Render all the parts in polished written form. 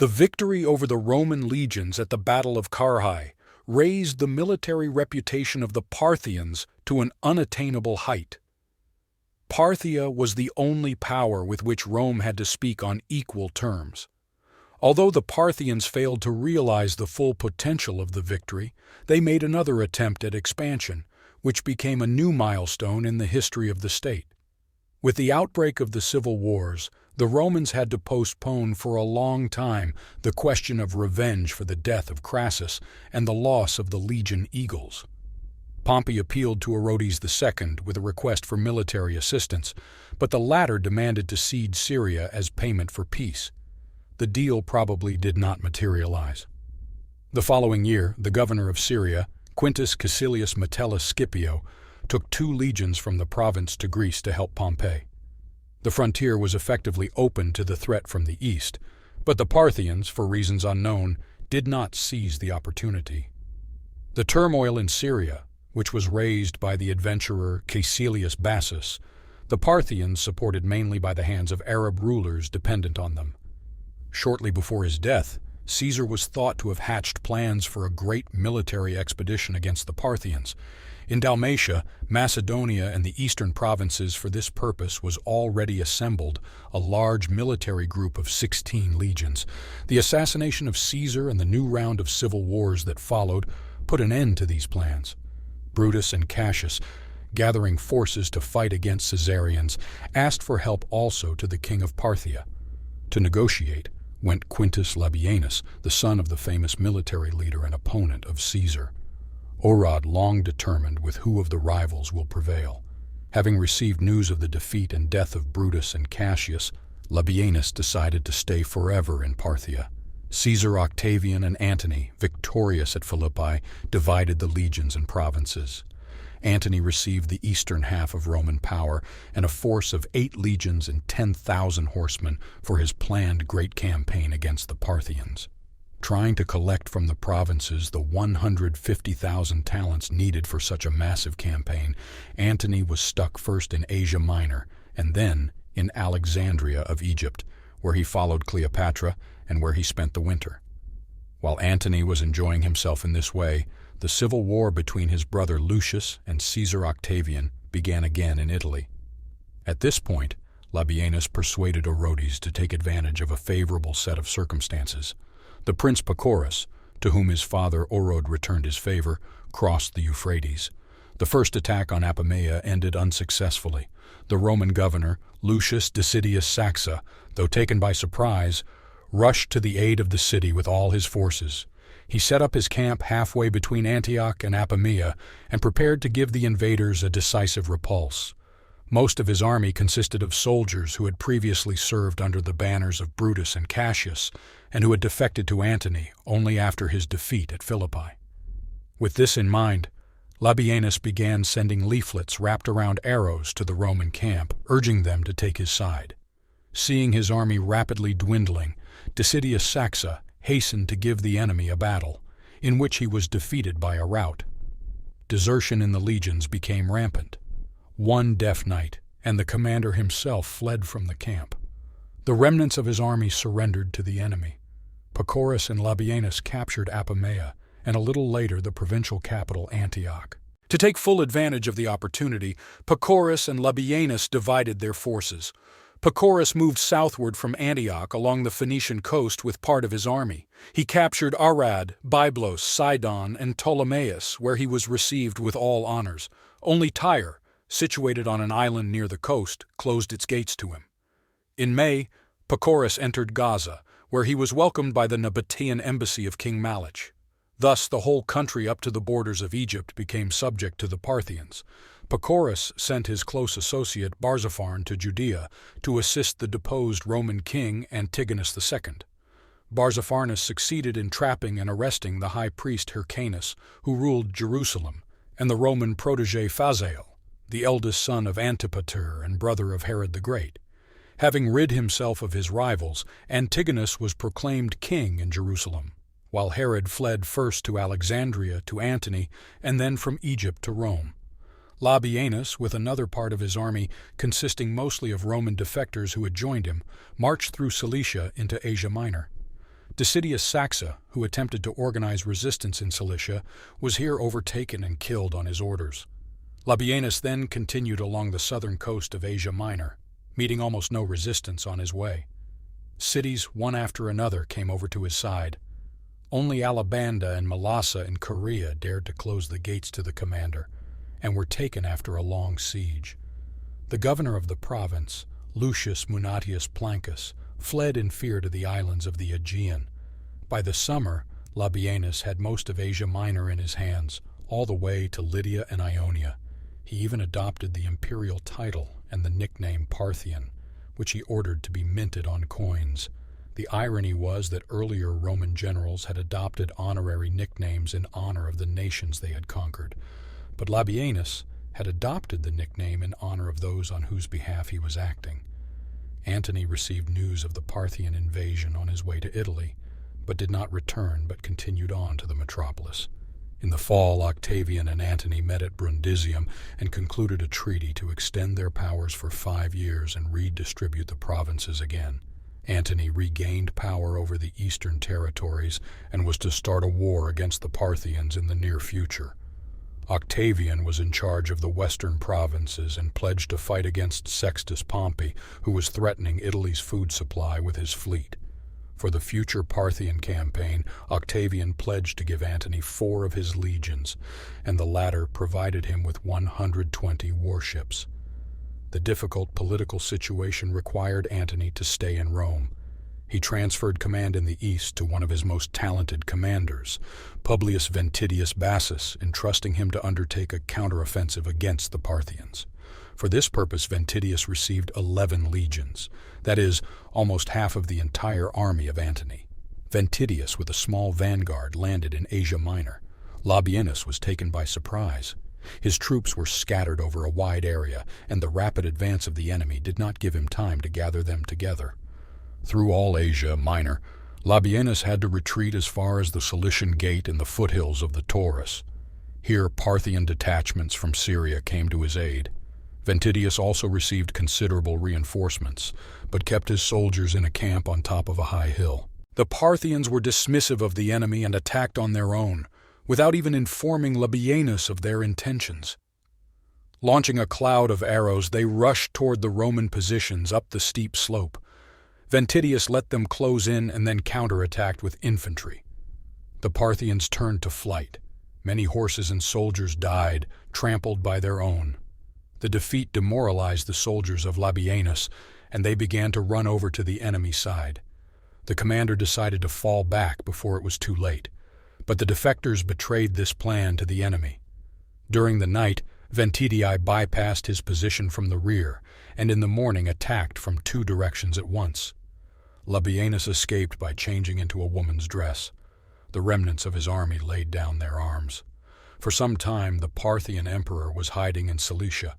The victory over the Roman legions at the Battle of Carrhae raised the military reputation of the Parthians to an unattainable height. Parthia was the only power with which Rome had to speak on equal terms. Although the Parthians failed to realize the full potential of the victory, they made another attempt at expansion, which became a new milestone in the history of the state. With the outbreak of the civil wars, the Romans had to postpone for a long time the question of revenge for the death of Crassus and the loss of the legion eagles. Pompey appealed to Orodes II with a request for military assistance, but the latter demanded to cede Syria as payment for peace. The deal probably did not materialize. The following year, the governor of Syria, Quintus Caecilius Metellus Scipio, took 2 legions from the province to Greece to help Pompey. The frontier was effectively open to the threat from the east, but the Parthians, for reasons unknown, did not seize the opportunity. The turmoil in Syria, which was raised by the adventurer Caecilius Bassus, the Parthians supported mainly by the hands of Arab rulers dependent on them. Shortly before his death, Caesar was thought to have hatched plans for a great military expedition against the Parthians. In Dalmatia, Macedonia, and the eastern provinces for this purpose was already assembled a large military group of 16 legions. The assassination of Caesar and the new round of civil wars that followed put an end to these plans. Brutus and Cassius, gathering forces to fight against Caesarians, asked for help also to the king of Parthia. To negotiate went Quintus Labienus, the son of the famous military leader and opponent of Caesar. Orod long determined with who of the rivals will prevail. Having received news of the defeat and death of Brutus and Cassius, Labienus decided to stay forever in Parthia. Caesar, Octavian, and Antony, victorious at Philippi, divided the legions and provinces. Antony received the eastern half of Roman power and a force of 8 legions and 10,000 horsemen for his planned great campaign against the Parthians. Trying to collect from the provinces the 150,000 talents needed for such a massive campaign, Antony was stuck first in Asia Minor and then in Alexandria of Egypt, where he followed Cleopatra and where he spent the winter. While Antony was enjoying himself in this way, the civil war between his brother Lucius and Caesar Octavian began again in Italy. At this point, Labienus persuaded Orodes to take advantage of a favorable set of circumstances. The prince Pacorus, to whom his father Orod returned his favor, crossed the Euphrates. The first attack on Apamea ended unsuccessfully. The Roman governor, Lucius Decidius Saxa, though taken by surprise, rushed to the aid of the city with all his forces. He set up his camp halfway between Antioch and Apamea and prepared to give the invaders a decisive repulse. Most of his army consisted of soldiers who had previously served under the banners of Brutus and Cassius and who had defected to Antony only after his defeat at Philippi. With this in mind, Labienus began sending leaflets wrapped around arrows to the Roman camp, urging them to take his side. Seeing his army rapidly dwindling, Decidius Saxa hastened to give the enemy a battle, in which he was defeated by a rout. Desertion in the legions became rampant. One deaf night, and the commander himself fled from the camp. The remnants of his army surrendered to the enemy. Pacorus and Labienus captured Apamea, and a little later the provincial capital Antioch. To take full advantage of the opportunity, Pacorus and Labienus divided their forces. Pacorus moved southward from Antioch along the Phoenician coast with part of his army. He captured Arad, Byblos, Sidon, and Ptolemais, where he was received with all honors. Only Tyre, situated on an island near the coast, closed its gates to him. In May, Pacorus entered Gaza, where he was welcomed by the Nabatean embassy of King Malach. Thus, the whole country up to the borders of Egypt became subject to the Parthians. Pacorus sent his close associate Barzapharn to Judea to assist the deposed Roman king Antigonus II. Barzapharnus succeeded in trapping and arresting the high priest Hyrcanus, who ruled Jerusalem, and the Roman protege Phasael, the eldest son of Antipater and brother of Herod the Great. Having rid himself of his rivals, Antigonus was proclaimed king in Jerusalem, while Herod fled first to Alexandria to Antony and then from Egypt to Rome. Labienus, with another part of his army, consisting mostly of Roman defectors who had joined him, marched through Cilicia into Asia Minor. Decidius Saxa, who attempted to organize resistance in Cilicia, was here overtaken and killed on his orders. Labienus then continued along the southern coast of Asia Minor, meeting almost no resistance on his way. Cities, one after another, came over to his side. Only Alabanda and Mylasa in Carrhae dared to close the gates to the commander, and were taken after a long siege. The governor of the province, Lucius Munatius Plancus, fled in fear to the islands of the Aegean. By the summer, Labienus had most of Asia Minor in his hands, all the way to Lydia and Ionia. He even adopted the imperial title and the nickname Parthian, which he ordered to be minted on coins. The irony was that earlier Roman generals had adopted honorary nicknames in honor of the nations they had conquered, but Labienus had adopted the nickname in honor of those on whose behalf he was acting. Antony received news of the Parthian invasion on his way to Italy, but did not return but continued on to the metropolis. In the fall, Octavian and Antony met at Brundisium and concluded a treaty to extend their powers for 5 years and redistribute the provinces again. Antony regained power over the eastern territories and was to start a war against the Parthians in the near future. Octavian was in charge of the western provinces and pledged to fight against Sextus Pompey, who was threatening Italy's food supply with his fleet. For the future Parthian campaign, Octavian pledged to give Antony 4 of his legions, and the latter provided him with 120 warships. The difficult political situation required Antony to stay in Rome. He transferred command in the east to one of his most talented commanders, Publius Ventidius Bassus, entrusting him to undertake a counteroffensive against the Parthians. For this purpose, Ventidius received 11 legions, that is, almost half of the entire army of Antony. Ventidius, with a small vanguard, landed in Asia Minor. Labienus was taken by surprise. His troops were scattered over a wide area, and the rapid advance of the enemy did not give him time to gather them together. Through all Asia Minor, Labienus had to retreat as far as the Cilician Gate in the foothills of the Taurus. Here Parthian detachments from Syria came to his aid. Ventidius also received considerable reinforcements, but kept his soldiers in a camp on top of a high hill. The Parthians were dismissive of the enemy and attacked on their own, without even informing Labienus of their intentions. Launching a cloud of arrows, they rushed toward the Roman positions up the steep slope. Ventidius let them close in and then counterattacked with infantry. The Parthians turned to flight. Many horses and soldiers died, trampled by their own. The defeat demoralized the soldiers of Labienus, and they began to run over to the enemy side. The commander decided to fall back before it was too late, but the defectors betrayed this plan to the enemy. During the night, Ventidii bypassed his position from the rear, and in the morning attacked from 2 directions at once. Labienus escaped by changing into a woman's dress. The remnants of his army laid down their arms. For some time, the Parthian emperor was hiding in Cilicia,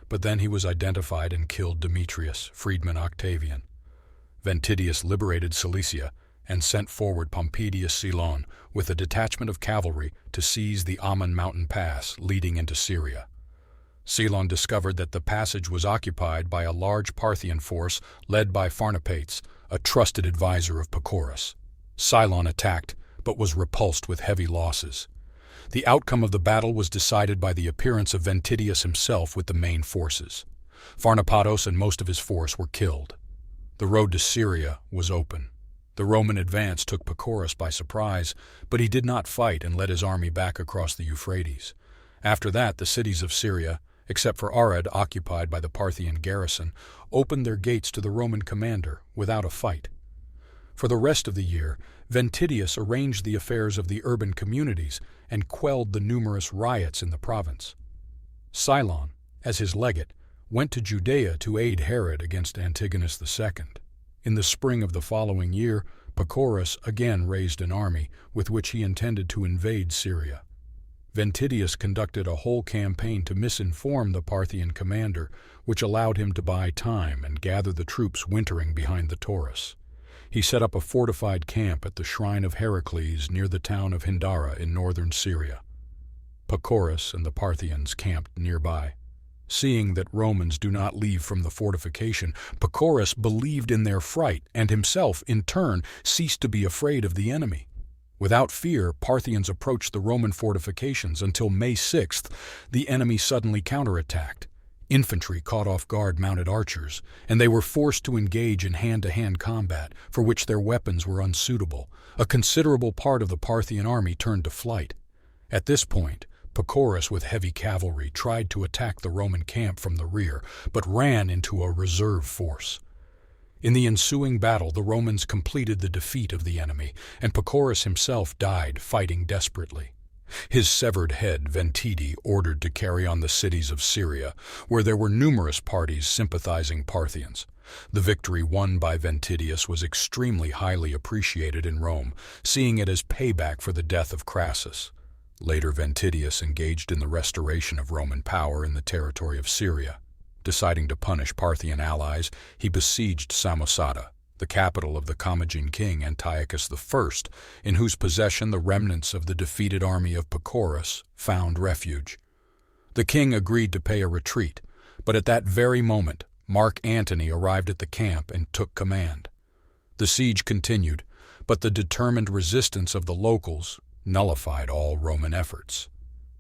but then he was identified and killed Demetrius, freedman Octavian. Ventidius liberated Cilicia and sent forward Pompedius Cylon with a detachment of cavalry to seize the Ammon mountain pass leading into Syria. Cylon discovered that the passage was occupied by a large Parthian force led by Pharnapates, a trusted advisor of Pacorus. Cylon attacked, but was repulsed with heavy losses. The outcome of the battle was decided by the appearance of Ventidius himself with the main forces. Pharnapatos and most of his force were killed. The road to Syria was open. The Roman advance took Pacorus by surprise, but he did not fight and led his army back across the Euphrates. After that, the cities of Syria, except for Arad occupied by the Parthian garrison, opened their gates to the Roman commander without a fight. For the rest of the year, Ventidius arranged the affairs of the urban communities and quelled the numerous riots in the province. Cylon, as his legate, went to Judea to aid Herod against Antigonus II. In the spring of the following year, Pacorus again raised an army with which he intended to invade Syria. Ventidius conducted a whole campaign to misinform the Parthian commander, which allowed him to buy time and gather the troops wintering behind the Taurus. He set up a fortified camp at the shrine of Heracles near the town of Hindara in northern Syria. Pacorus and the Parthians camped nearby. Seeing that Romans do not leave from the fortification, Pacorus believed in their fright and himself, in turn, ceased to be afraid of the enemy. Without fear, Parthians approached the Roman fortifications until May 6th, the enemy suddenly counterattacked. Infantry caught off guard mounted archers, and they were forced to engage in hand-to-hand combat, for which their weapons were unsuitable. A considerable part of the Parthian army turned to flight. At this point, Pacorus with heavy cavalry tried to attack the Roman camp from the rear, but ran into a reserve force. In the ensuing battle, the Romans completed the defeat of the enemy, and Pacorus himself died fighting desperately. His severed head Ventidi ordered to carry on the cities of Syria, where there were numerous parties sympathizing Parthians. The victory won by Ventidius was extremely highly appreciated in Rome, seeing it as payback for the death of Crassus. Later, Ventidius engaged in the restoration of Roman power in the territory of Syria. Deciding to punish Parthian allies, he besieged Samosata, the capital of the Commagene king Antiochus I, in whose possession the remnants of the defeated army of Pacorus found refuge. The king agreed to pay a retreat, but at that very moment, Mark Antony arrived at the camp and took command. The siege continued, but the determined resistance of the locals nullified all Roman efforts.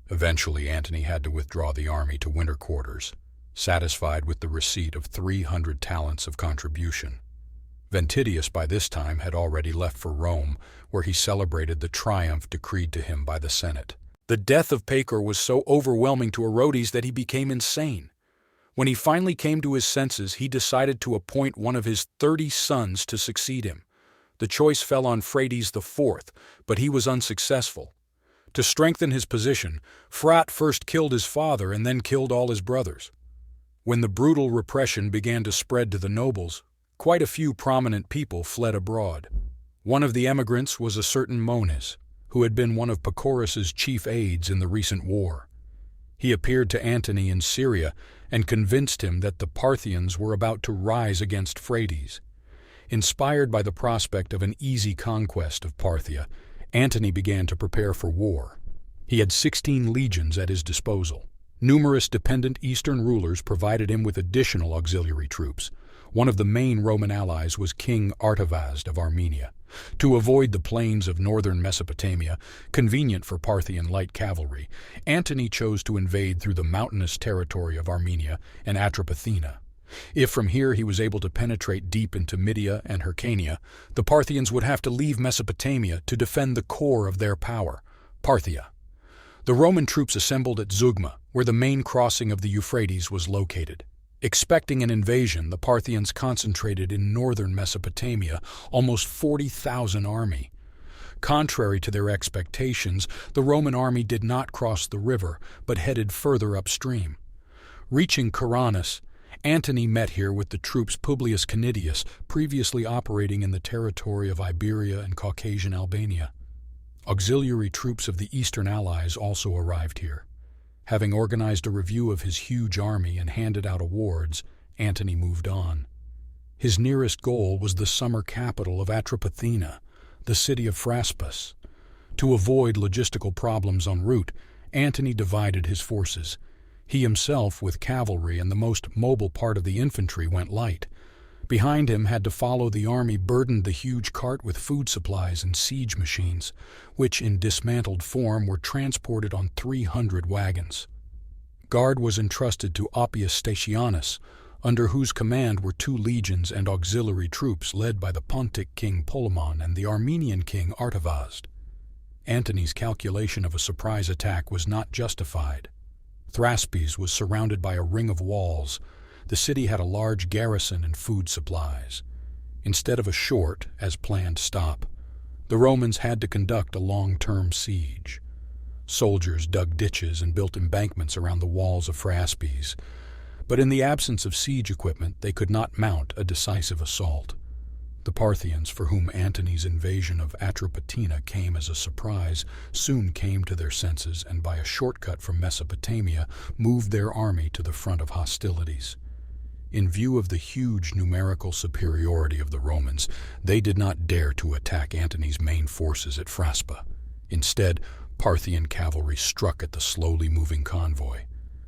Eventually, Antony had to withdraw the army to winter quarters, satisfied with the receipt of 300 talents of contribution. Ventidius by this time had already left for Rome, where he celebrated the triumph decreed to him by the Senate. The death of Pacorus was so overwhelming to Orodes that he became insane. When he finally came to his senses, he decided to appoint one of his 30 sons to succeed him. The choice fell on Phraates IV, but he was unsuccessful. To strengthen his position, Phraates first killed his father and then killed all his brothers. When the brutal repression began to spread to the nobles, quite a few prominent people fled abroad. One of the emigrants was a certain Mones, who had been one of Pacorus's chief aides in the recent war. He appeared to Antony in Syria and convinced him that the Parthians were about to rise against Phraates. Inspired by the prospect of an easy conquest of Parthia, Antony began to prepare for war. He had 16 legions at his disposal. Numerous dependent eastern rulers provided him with additional auxiliary troops. One of the main Roman allies was King Artavasd of Armenia. To avoid the plains of northern Mesopotamia, convenient for Parthian light cavalry, Antony chose to invade through the mountainous territory of Armenia and Atropatena. If from here he was able to penetrate deep into Media and Hyrcania, the Parthians would have to leave Mesopotamia to defend the core of their power, Parthia. The Roman troops assembled at Zeugma, where the main crossing of the Euphrates was located. Expecting an invasion, the Parthians concentrated in northern Mesopotamia almost 40,000 army. Contrary to their expectations, the Roman army did not cross the river, but headed further upstream. Reaching Caranus, Antony met here with the troops Publius Canidius, previously operating in the territory of Iberia and Caucasian Albania. Auxiliary troops of the Eastern Allies also arrived here. Having organized a review of his huge army and handed out awards, Antony moved on. His nearest goal was the summer capital of Atropatena, the city of Phraspus. To avoid logistical problems en route, Antony divided his forces. He himself, with cavalry and the most mobile part of the infantry, went light. Behind him had to follow the army burdened the huge cart with food supplies and siege machines, which in dismantled form were transported on 300 wagons. Guard was entrusted to Appius Statianus, under whose command were 2 legions and auxiliary troops led by the Pontic king Polemon and the Armenian king Artavasd. Antony's calculation of a surprise attack was not justified. Thraspes was surrounded by a ring of walls. The city had a large garrison and food supplies. Instead of a short, as planned, stop, the Romans had to conduct a long-term siege. Soldiers dug ditches and built embankments around the walls of Thraspes, but in the absence of siege equipment, they could not mount a decisive assault. The Parthians, for whom Antony's invasion of Atropatena came as a surprise, soon came to their senses and by a shortcut from Mesopotamia moved their army to the front of hostilities. In view of the huge numerical superiority of the Romans, they did not dare to attack Antony's main forces at Phraspa. Instead, Parthian cavalry struck at the slowly moving convoy.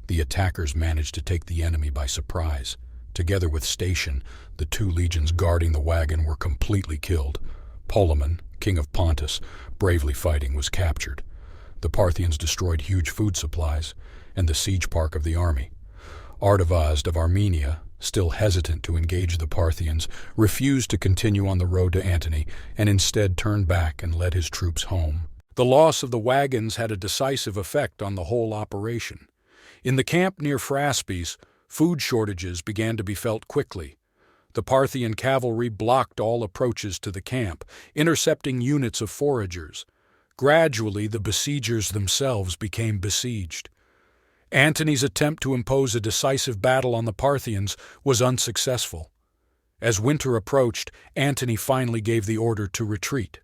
The attackers managed to take the enemy by surprise. Together with Station, the 2 legions guarding the wagon were completely killed. Polemon, king of Pontus, bravely fighting, was captured. The Parthians destroyed huge food supplies and the siege park of the army. Artavasd of Armenia, still hesitant to engage the Parthians, refused to continue on the road to Antony and instead turned back and led his troops home. The loss of the wagons had a decisive effect on the whole operation. In the camp near Phraspes, food shortages began to be felt quickly. The Parthian cavalry blocked all approaches to the camp, intercepting units of foragers. Gradually, the besiegers themselves became besieged. Antony's attempt to impose a decisive battle on the Parthians was unsuccessful. As winter approached, Antony finally gave the order to retreat.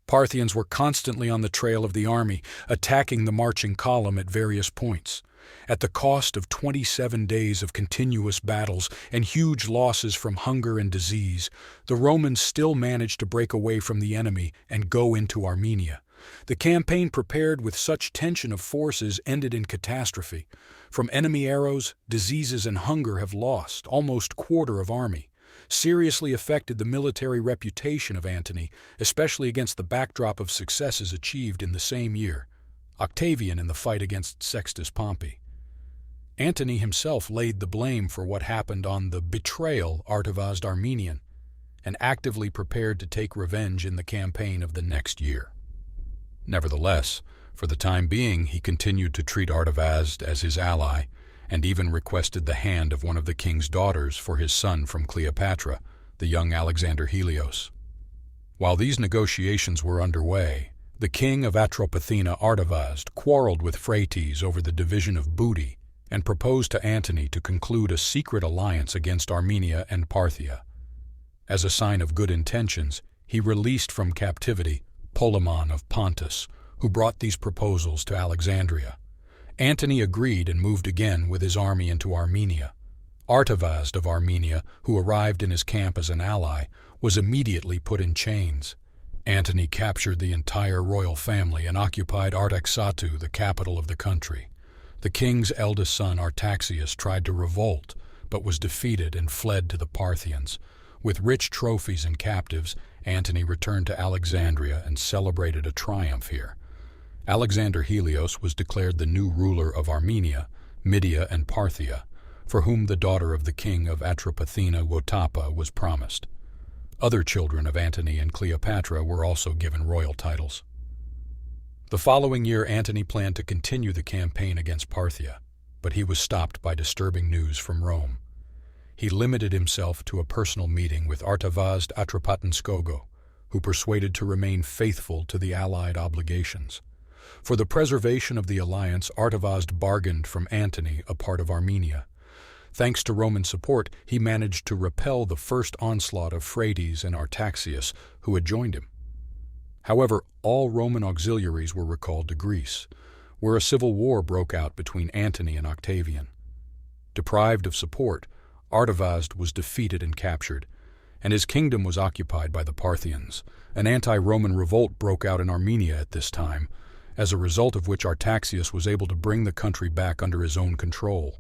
Parthians were constantly on the trail of the army, attacking the marching column at various points. At the cost of 27 days of continuous battles and huge losses from hunger and disease, the Romans still managed to break away from the enemy and go into Armenia. The campaign prepared with such tension of forces ended in catastrophe. From enemy arrows, diseases and hunger have lost almost quarter of army, seriously affected the military reputation of Antony, especially against the backdrop of successes achieved in the same year. Octavian in the fight against Sextus Pompey. Antony himself laid the blame for what happened on the betrayal Artavasd Armenian, and actively prepared to take revenge in the campaign of the next year. Nevertheless, for the time being, he continued to treat Artavasd as his ally, and even requested the hand of one of the king's daughters for his son from Cleopatra, the young Alexander Helios. While these negotiations were underway, the king of Atropatena, Artavasd, quarreled with Phrates over the division of booty and proposed to Antony to conclude a secret alliance against Armenia and Parthia. As a sign of good intentions, he released from captivity Polemon of Pontus, who brought these proposals to Alexandria. Antony agreed and moved again with his army into Armenia. Artavasd of Armenia, who arrived in his camp as an ally, was immediately put in chains. Antony captured the entire royal family and occupied Artaxatu, the capital of the country. The king's eldest son Artaxias tried to revolt, but was defeated and fled to the Parthians. With rich trophies and captives, Antony returned to Alexandria and celebrated a triumph here. Alexander Helios was declared the new ruler of Armenia, Media, and Parthia, for whom the daughter of the king of Atropatena, Wotapa, was promised. Other children of Antony and Cleopatra were also given royal titles. The following year, Antony planned to continue the campaign against Parthia, but he was stopped by disturbing news from Rome. He limited himself to a personal meeting with Artavasd Atropatenskogo, who persuaded to remain faithful to the allied obligations. For the preservation of the alliance, Artavasd bargained from Antony a part of Armenia. Thanks to Roman support, he managed to repel the first onslaught of Phrates and Artaxias, who had joined him. However, all Roman auxiliaries were recalled to Greece, where a civil war broke out between Antony and Octavian. Deprived of support, Artavasd was defeated and captured, and his kingdom was occupied by the Parthians. An anti-Roman revolt broke out in Armenia at this time, as a result of which Artaxias was able to bring the country back under his own control.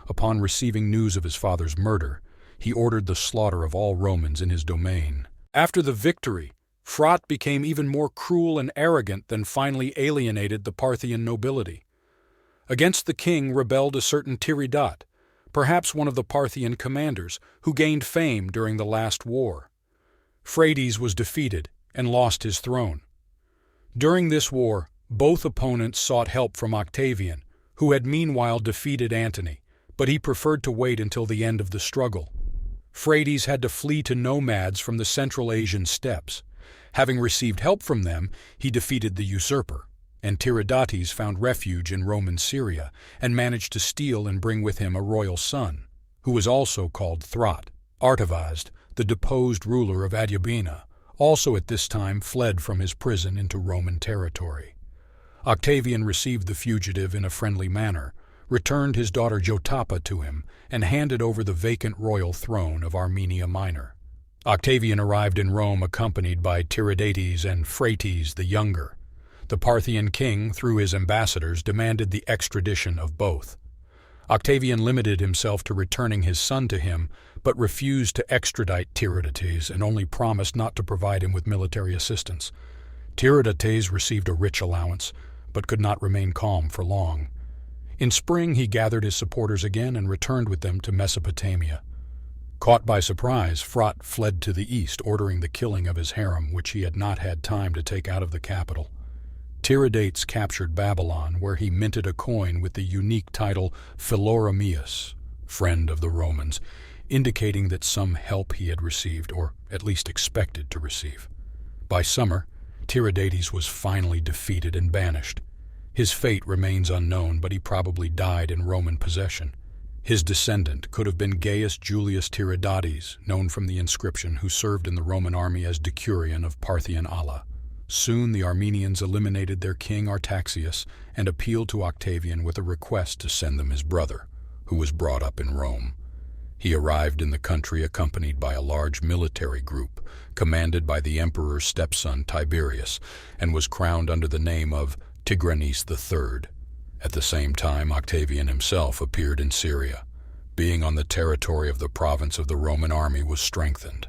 Upon receiving news of his father's murder, he ordered the slaughter of all Romans in his domain. After the victory, Phrot became even more cruel and arrogant than finally alienated the Parthian nobility. Against the king rebelled a certain Tiridates, perhaps one of the Parthian commanders, who gained fame during the last war. Phrates was defeated and lost his throne. During this war, both opponents sought help from Octavian, who had meanwhile defeated Antony, but he preferred to wait until the end of the struggle. Phrates had to flee to nomads from the Central Asian steppes. Having received help from them, he defeated the usurper, and Tiridates found refuge in Roman Syria and managed to steal and bring with him a royal son, who was also called Throt. Artavasd, the deposed ruler of Adiabena, also at this time fled from his prison into Roman territory. Octavian received the fugitive in a friendly manner, returned his daughter Jotapa to him, and handed over the vacant royal throne of Armenia Minor. Octavian arrived in Rome accompanied by Tiridates and Phrates the Younger. The Parthian king, through his ambassadors, demanded the extradition of both. Octavian limited himself to returning his son to him, but refused to extradite Tiridates and only promised not to provide him with military assistance. Tiridates received a rich allowance, but could not remain calm for long. In spring he gathered his supporters again and returned with them to Mesopotamia. Caught by surprise, Frot fled to the east, ordering the killing of his harem, which he had not had time to take out of the capital. Tiridates captured Babylon, where he minted a coin with the unique title Philoramius, friend of the Romans, indicating that some help he had received, or at least expected to receive. By summer, Tiridates was finally defeated and banished. His fate remains unknown, but he probably died in Roman possession. His descendant could have been Gaius Julius Tiridates, known from the inscription, who served in the Roman army as decurion of Parthian Allah. Soon the Armenians eliminated their king Artaxias and appealed to Octavian with a request to send them his brother, who was brought up in Rome. He arrived in the country accompanied by a large military group, commanded by the emperor's stepson Tiberius, and was crowned under the name of Tigranes III. At the same time, Octavian himself appeared in Syria. Being on the territory of the province of the Roman army was strengthened.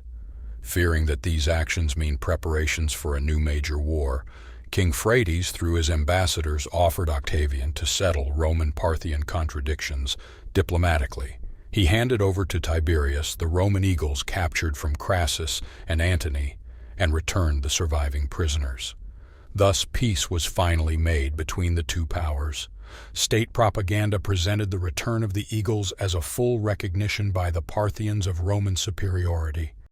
Fearing that these actions mean preparations for a new major war, King Phraates, through his ambassadors, offered Octavian to settle Roman-Parthian contradictions diplomatically. He handed over to Tiberius the Roman eagles captured from Crassus and Antony and returned the surviving prisoners. Thus, peace was finally made between the two powers. State propaganda presented the return of the eagles as a full recognition by the Parthians of Roman superiority.